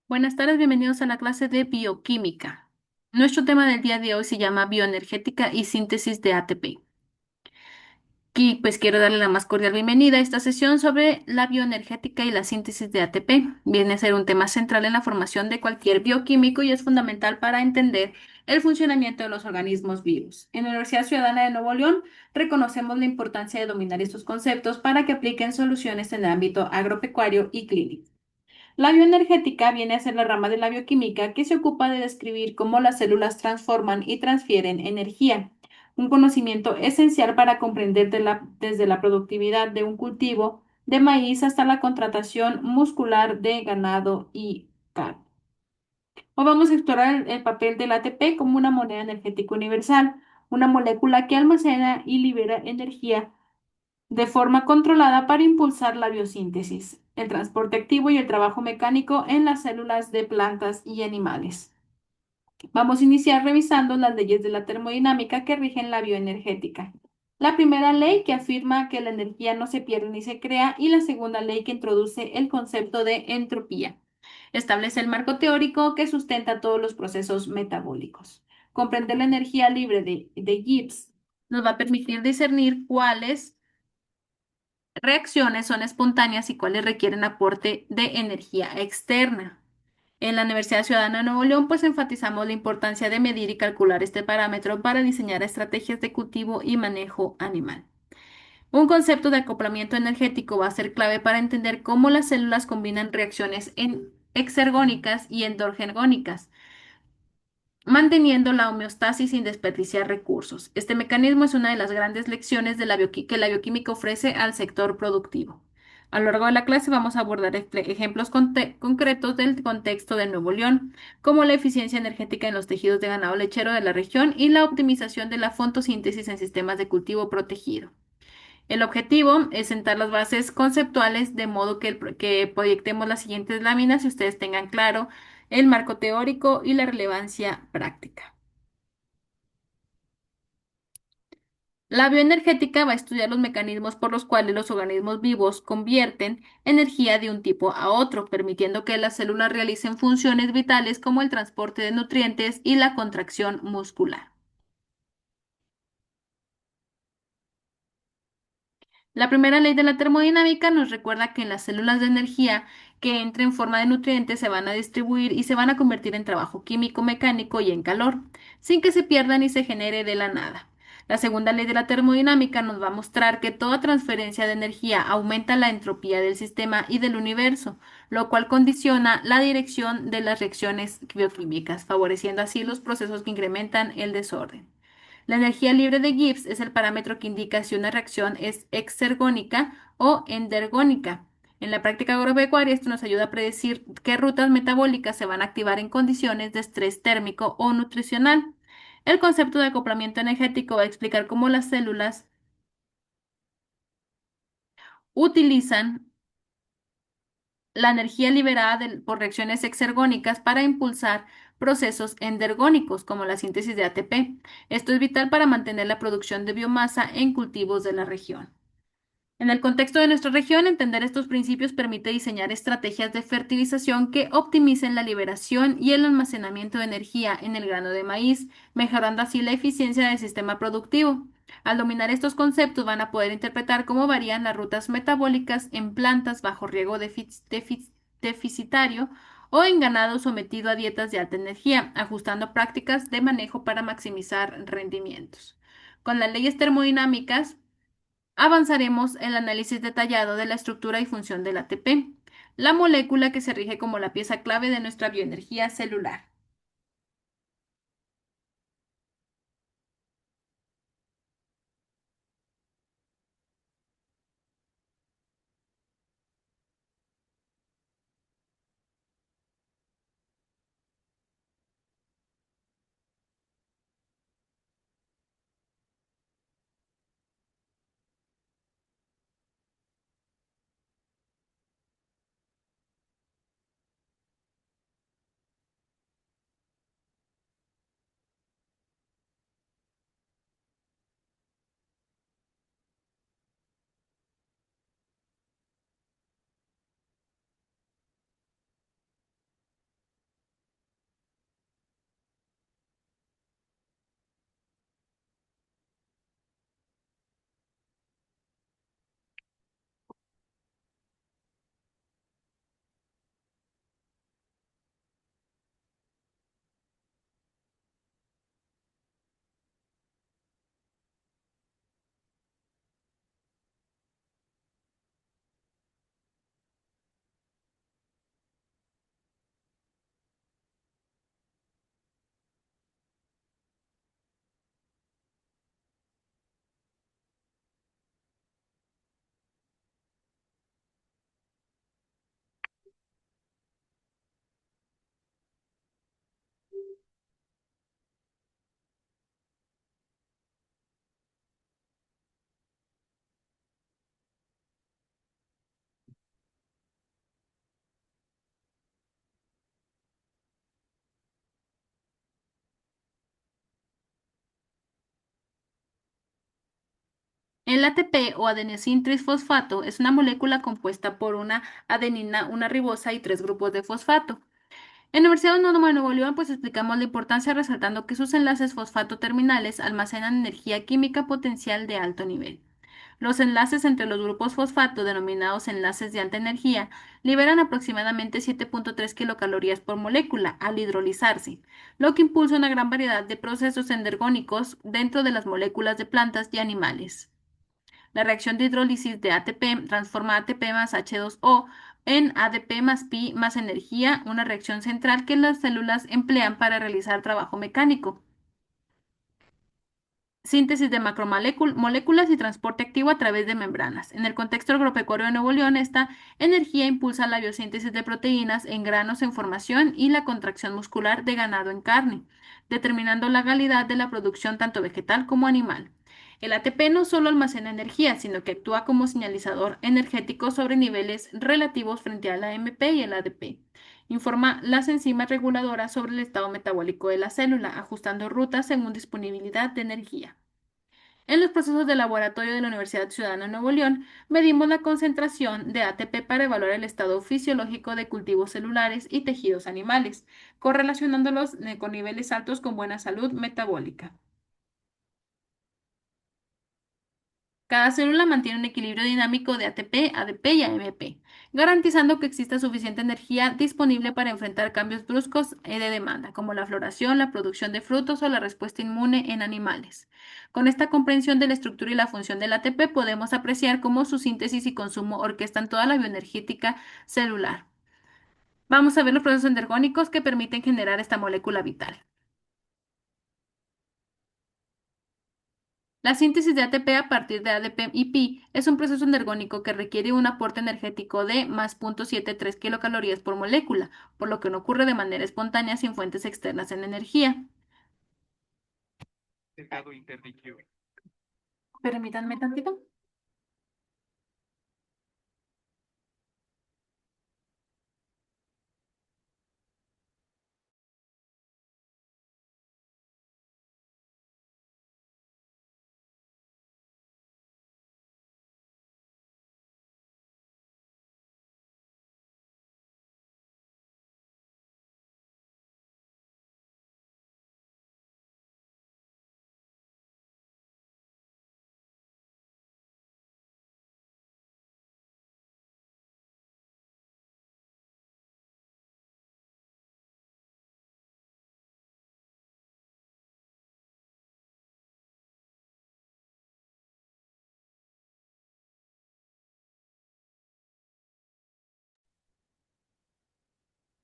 Buenas tardes, bienvenidos a la clase de bioquímica. Nuestro tema del día de hoy se llama bioenergética y síntesis de ATP. Y pues quiero darle la más cordial bienvenida a esta sesión sobre la bioenergética y la síntesis de ATP. Viene a ser un tema central en la formación de cualquier bioquímico y es fundamental para entender el funcionamiento de los organismos vivos. En la Universidad Ciudadana de Nuevo León reconocemos la importancia de dominar estos conceptos para que apliquen soluciones en el ámbito agropecuario y clínico. La bioenergética viene a ser la rama de la bioquímica que se ocupa de describir cómo las células transforman y transfieren energía, un conocimiento esencial para comprender desde la productividad de un cultivo de maíz hasta la contratación muscular de ganado y carne. Hoy vamos a explorar el papel del ATP como una moneda energética universal, una molécula que almacena y libera energía de forma controlada para impulsar la biosíntesis, el transporte activo y el trabajo mecánico en las células de plantas y animales. Vamos a iniciar revisando las leyes de la termodinámica que rigen la bioenergética. La primera ley que afirma que la energía no se pierde ni se crea y la segunda ley que introduce el concepto de entropía. Establece el marco teórico que sustenta todos los procesos metabólicos. Comprender la energía libre de Gibbs nos va a permitir discernir cuáles reacciones son espontáneas y cuáles requieren aporte de energía externa. En la Universidad Ciudadana de Nuevo León, pues enfatizamos la importancia de medir y calcular este parámetro para diseñar estrategias de cultivo y manejo animal. Un concepto de acoplamiento energético va a ser clave para entender cómo las células combinan reacciones exergónicas y endorgónicas. manteniendo la homeostasis sin desperdiciar recursos. Este mecanismo es una de las grandes lecciones de que la bioquímica ofrece al sector productivo. A lo largo de la clase vamos a abordar ejemplos concretos del contexto de Nuevo León, como la eficiencia energética en los tejidos de ganado lechero de la región y la optimización de la fotosíntesis en sistemas de cultivo protegido. El objetivo es sentar las bases conceptuales de modo que proyectemos las siguientes láminas y ustedes tengan claro el marco teórico y la relevancia práctica. La bioenergética va a estudiar los mecanismos por los cuales los organismos vivos convierten energía de un tipo a otro, permitiendo que las células realicen funciones vitales como el transporte de nutrientes y la contracción muscular. La primera ley de la termodinámica nos recuerda que las células de energía que entren en forma de nutrientes se van a distribuir y se van a convertir en trabajo químico, mecánico y en calor, sin que se pierdan y se genere de la nada. La segunda ley de la termodinámica nos va a mostrar que toda transferencia de energía aumenta la entropía del sistema y del universo, lo cual condiciona la dirección de las reacciones bioquímicas, favoreciendo así los procesos que incrementan el desorden. La energía libre de Gibbs es el parámetro que indica si una reacción es exergónica o endergónica. En la práctica agropecuaria, esto nos ayuda a predecir qué rutas metabólicas se van a activar en condiciones de estrés térmico o nutricional. El concepto de acoplamiento energético va a explicar cómo las células utilizan la energía liberada por reacciones exergónicas para impulsar procesos endergónicos como la síntesis de ATP. Esto es vital para mantener la producción de biomasa en cultivos de la región. En el contexto de nuestra región, entender estos principios permite diseñar estrategias de fertilización que optimicen la liberación y el almacenamiento de energía en el grano de maíz, mejorando así la eficiencia del sistema productivo. Al dominar estos conceptos van a poder interpretar cómo varían las rutas metabólicas en plantas bajo riego deficitario o en ganado sometido a dietas de alta energía, ajustando prácticas de manejo para maximizar rendimientos. Con las leyes termodinámicas, avanzaremos en el análisis detallado de la estructura y función del ATP, la molécula que se rige como la pieza clave de nuestra bioenergía celular. El ATP o adenosín trisfosfato es una molécula compuesta por una adenina, una ribosa y tres grupos de fosfato. En la Universidad Autónoma de Nuevo León, pues explicamos la importancia resaltando que sus enlaces fosfato terminales almacenan energía química potencial de alto nivel. Los enlaces entre los grupos fosfato, denominados enlaces de alta energía, liberan aproximadamente 7.3 kilocalorías por molécula al hidrolizarse, lo que impulsa una gran variedad de procesos endergónicos dentro de las moléculas de plantas y animales. La reacción de hidrólisis de ATP transforma ATP más H2O en ADP más pi más energía, una reacción central que las células emplean para realizar trabajo mecánico. Síntesis de macromoléculas y transporte activo a través de membranas. En el contexto agropecuario de Nuevo León, esta energía impulsa la biosíntesis de proteínas en granos en formación y la contracción muscular de ganado en carne, determinando la calidad de la producción tanto vegetal como animal. El ATP no solo almacena energía, sino que actúa como señalizador energético sobre niveles relativos frente a la AMP y el ADP. Informa las enzimas reguladoras sobre el estado metabólico de la célula, ajustando rutas según disponibilidad de energía. En los procesos de laboratorio de la Universidad Ciudadana de Nuevo León, medimos la concentración de ATP para evaluar el estado fisiológico de cultivos celulares y tejidos animales, correlacionándolos con niveles altos con buena salud metabólica. Cada célula mantiene un equilibrio dinámico de ATP, ADP y AMP, garantizando que exista suficiente energía disponible para enfrentar cambios bruscos de demanda, como la floración, la producción de frutos o la respuesta inmune en animales. Con esta comprensión de la estructura y la función del ATP, podemos apreciar cómo su síntesis y consumo orquestan toda la bioenergética celular. Vamos a ver los procesos endergónicos que permiten generar esta molécula vital. La síntesis de ATP a partir de ADP y pi es un proceso energónico que requiere un aporte energético de más 0,73 kilocalorías por molécula, por lo que no ocurre de manera espontánea sin fuentes externas en energía. Permítanme tantito.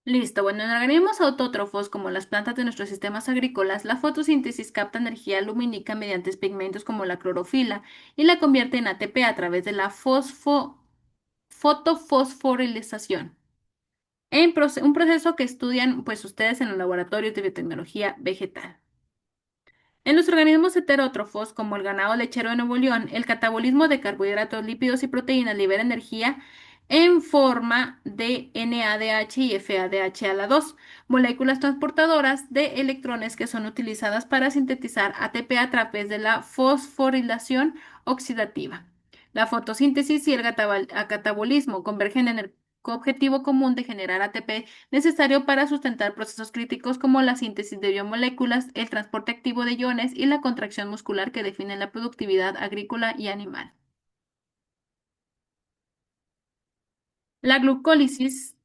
Listo, bueno, en organismos autótrofos como las plantas de nuestros sistemas agrícolas, la fotosíntesis capta energía lumínica mediante pigmentos como la clorofila y la convierte en ATP a través de la fotofosforilación. Un proceso que estudian pues ustedes en los laboratorios de biotecnología vegetal. En los organismos heterótrofos, como el ganado lechero de Nuevo León, el catabolismo de carbohidratos, lípidos y proteínas libera energía en forma de NADH y FADH a la 2, moléculas transportadoras de electrones que son utilizadas para sintetizar ATP a través de la fosforilación oxidativa. La fotosíntesis y el catabolismo convergen en el objetivo común de generar ATP necesario para sustentar procesos críticos como la síntesis de biomoléculas, el transporte activo de iones y la contracción muscular que definen la productividad agrícola y animal. La glucólisis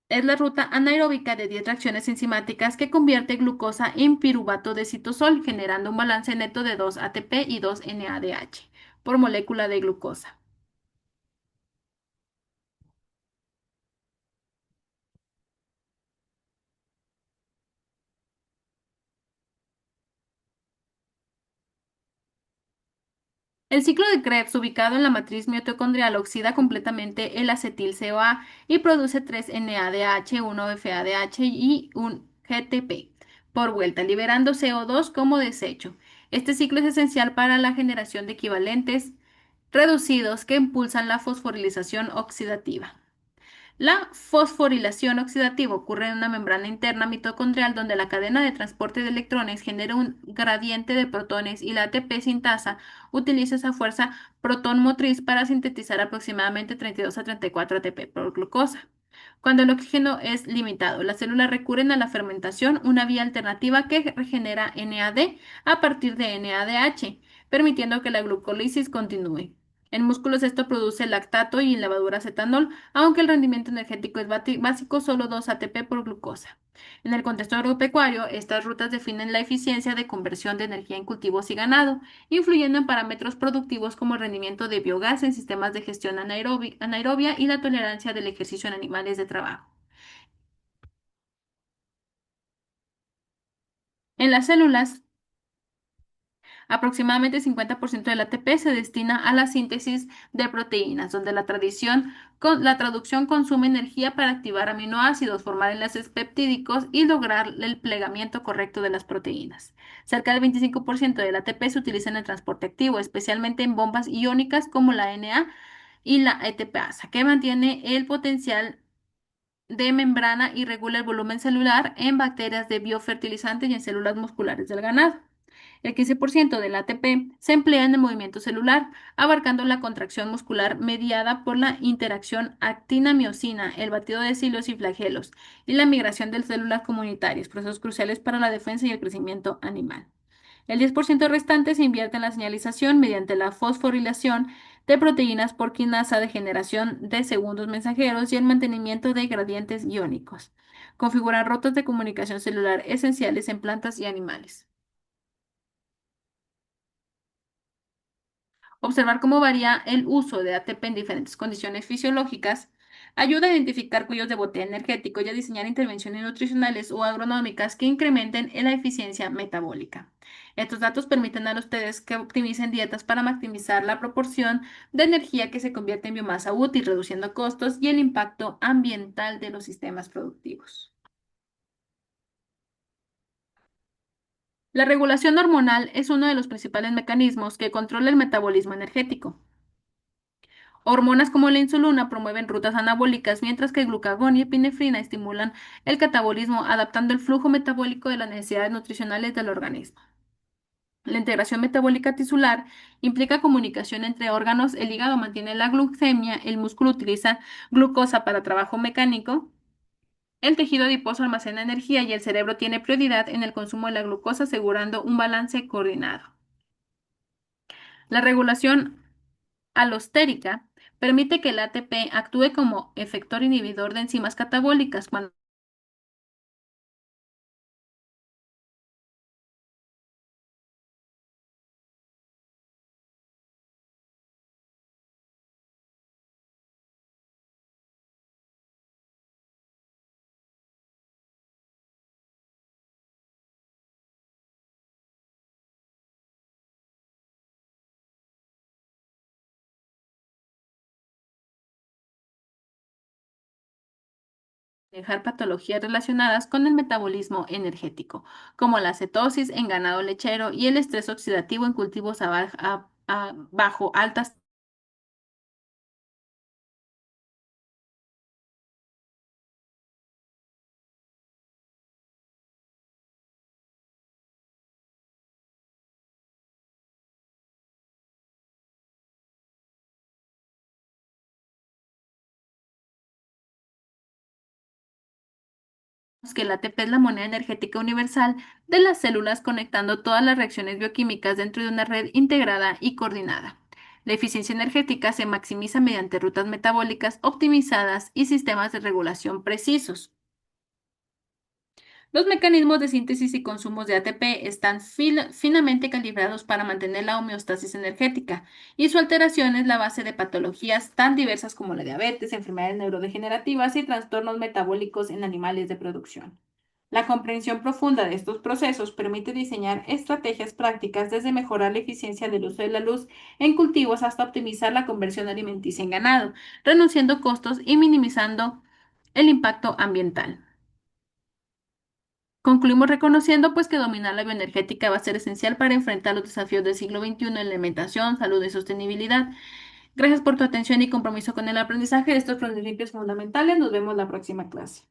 es la ruta anaeróbica de 10 reacciones enzimáticas que convierte glucosa en piruvato de citosol, generando un balance neto de 2 ATP y 2 NADH por molécula de glucosa. El ciclo de Krebs, ubicado en la matriz mitocondrial, oxida completamente el acetil-CoA y produce 3 NADH, 1 FADH y un GTP por vuelta, liberando CO2 como desecho. Este ciclo es esencial para la generación de equivalentes reducidos que impulsan la fosforilización oxidativa. La fosforilación oxidativa ocurre en una membrana interna mitocondrial donde la cadena de transporte de electrones genera un gradiente de protones y la ATP sintasa utiliza esa fuerza protón motriz para sintetizar aproximadamente 32 a 34 ATP por glucosa. Cuando el oxígeno es limitado, las células recurren a la fermentación, una vía alternativa que regenera NAD a partir de NADH, permitiendo que la glucólisis continúe. En músculos esto produce lactato y en levaduras etanol, aunque el rendimiento energético es básico, solo 2 ATP por glucosa. En el contexto agropecuario, estas rutas definen la eficiencia de conversión de energía en cultivos y ganado, influyendo en parámetros productivos como el rendimiento de biogás en sistemas de gestión anaerobia y la tolerancia del ejercicio en animales de trabajo. En las células, aproximadamente 50% del ATP se destina a la síntesis de proteínas, donde la traducción consume energía para activar aminoácidos, formar enlaces peptídicos y lograr el plegamiento correcto de las proteínas. Cerca del 25% del ATP se utiliza en el transporte activo, especialmente en bombas iónicas como la Na y la ATPasa, que mantiene el potencial de membrana y regula el volumen celular en bacterias de biofertilizantes y en células musculares del ganado. El 15% del ATP se emplea en el movimiento celular, abarcando la contracción muscular mediada por la interacción actina-miosina, el batido de cilios y flagelos, y la migración de células comunitarias, procesos cruciales para la defensa y el crecimiento animal. El 10% restante se invierte en la señalización mediante la fosforilación de proteínas por quinasa de generación de segundos mensajeros y el mantenimiento de gradientes iónicos. Configuran rutas de comunicación celular esenciales en plantas y animales. Observar cómo varía el uso de ATP en diferentes condiciones fisiológicas ayuda a identificar cuellos de botella energético y a diseñar intervenciones nutricionales o agronómicas que incrementen en la eficiencia metabólica. Estos datos permiten a ustedes que optimicen dietas para maximizar la proporción de energía que se convierte en biomasa útil, reduciendo costos y el impacto ambiental de los sistemas productivos. La regulación hormonal es uno de los principales mecanismos que controla el metabolismo energético. Hormonas como la insulina promueven rutas anabólicas, mientras que el glucagón y epinefrina estimulan el catabolismo, adaptando el flujo metabólico de las necesidades nutricionales del organismo. La integración metabólica tisular implica comunicación entre órganos. El hígado mantiene la glucemia, el músculo utiliza glucosa para trabajo mecánico, el tejido adiposo almacena energía y el cerebro tiene prioridad en el consumo de la glucosa, asegurando un balance coordinado. La regulación alostérica permite que el ATP actúe como efector inhibidor de enzimas catabólicas cuando dejar patologías relacionadas con el metabolismo energético, como la cetosis en ganado lechero y el estrés oxidativo en cultivos bajo altas. Que el ATP es la moneda energética universal de las células, conectando todas las reacciones bioquímicas dentro de una red integrada y coordinada. La eficiencia energética se maximiza mediante rutas metabólicas optimizadas y sistemas de regulación precisos. Los mecanismos de síntesis y consumos de ATP están finamente calibrados para mantener la homeostasis energética, y su alteración es la base de patologías tan diversas como la diabetes, enfermedades neurodegenerativas y trastornos metabólicos en animales de producción. La comprensión profunda de estos procesos permite diseñar estrategias prácticas, desde mejorar la eficiencia del uso de la luz en cultivos hasta optimizar la conversión alimenticia en ganado, reduciendo costos y minimizando el impacto ambiental. Concluimos reconociendo pues que dominar la bioenergética va a ser esencial para enfrentar los desafíos del siglo XXI en alimentación, salud y sostenibilidad. Gracias por tu atención y compromiso con el aprendizaje de estos principios fundamentales. Nos vemos la próxima clase.